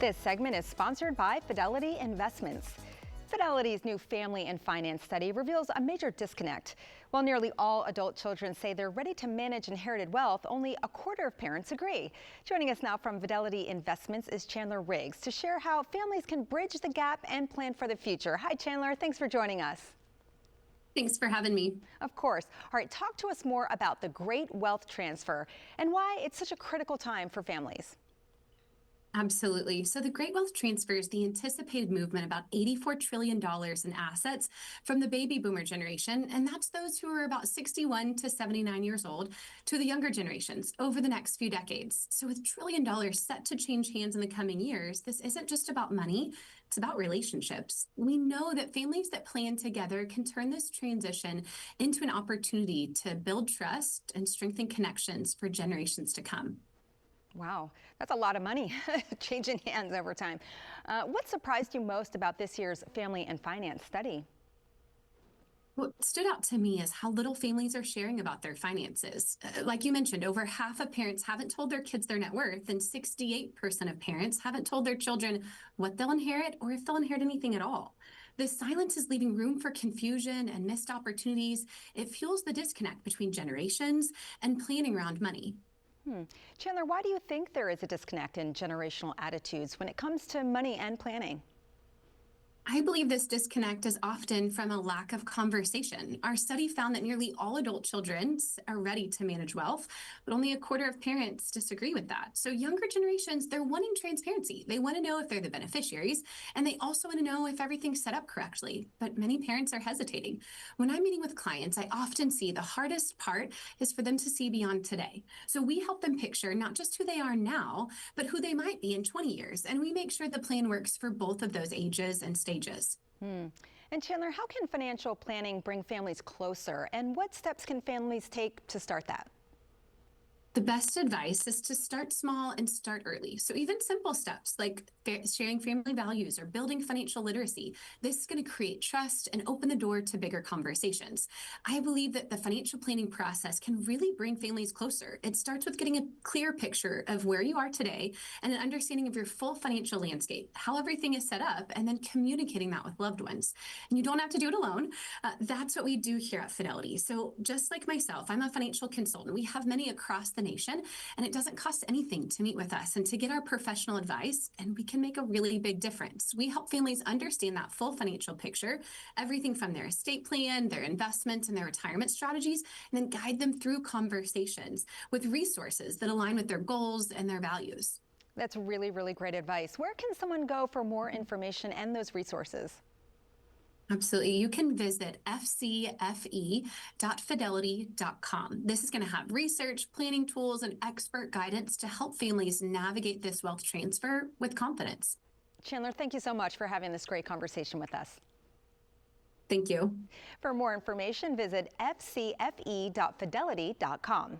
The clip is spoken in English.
This segment is sponsored by Fidelity Investments. Fidelity's new family and finance study reveals a major disconnect. While nearly all adult children say they're ready to manage inherited wealth, only a quarter of parents agree. Joining us now from Fidelity Investments is Chandler Riggs to share how families can bridge the gap and plan for the future. Hi, Chandler. Thanks for joining us. Thanks for having me. Of course. All right, talk to us more about the great wealth transfer and why it's such a critical time for families. Absolutely. So the Great Wealth Transfer is the anticipated movement about $84 trillion in assets from the baby boomer generation, and that's those who are about 61 to 79 years old, to the younger generations over the next few decades. So with $1 trillion set to change hands in the coming years, this isn't just about money, it's about relationships. We know that families that plan together can turn this transition into an opportunity to build trust and strengthen connections for generations to come. Wow, that's a lot of money changing hands over time. What surprised you most about this year's family and finance study? What stood out to me is how little families are sharing about their finances. Like you mentioned, over half of parents haven't told their kids their net worth, and 68% of parents haven't told their children what they'll inherit or if they'll inherit anything at all. This silence is leaving room for confusion and missed opportunities. It fuels the disconnect between generations and planning around money. Chandler, why do you think there is a disconnect in generational attitudes when it comes to money and planning? I believe this disconnect is often from a lack of conversation. Our study found that nearly all adult children are ready to manage wealth, but only a quarter of parents disagree with that. So younger generations, they're wanting transparency. They want to know if they're the beneficiaries, and they also want to know if everything's set up correctly. But many parents are hesitating. When I'm meeting with clients, I often see the hardest part is for them to see beyond today. So we help them picture not just who they are now, but who they might be in 20 years. And we make sure the plan works for both of those ages and stages. And Chandler, how can financial planning bring families closer, and what steps can families take to start that? The best advice is to start small and start early. So even simple steps like sharing family values or building financial literacy, this is going to create trust and open the door to bigger conversations. I believe that the financial planning process can really bring families closer. It starts with getting a clear picture of where you are today and an understanding of your full financial landscape, how everything is set up, and then communicating that with loved ones. And you don't have to do it alone. That's what we do here at Fidelity. So just like myself, I'm a financial consultant. We have many across the nation, and it doesn't cost anything to meet with us and to get our professional advice, and we can make a really big difference. We help families understand that full financial picture, everything from their estate plan, their investment, and their retirement strategies, and then guide them through conversations with resources that align with their goals and their values. That's really, really great advice. Where can someone go for more information and those resources? Absolutely. You can visit fcfe.fidelity.com. This is going to have research, planning tools, and expert guidance to help families navigate this wealth transfer with confidence. Chandler, thank you so much for having this great conversation with us. Thank you. For more information, visit fcfe.fidelity.com.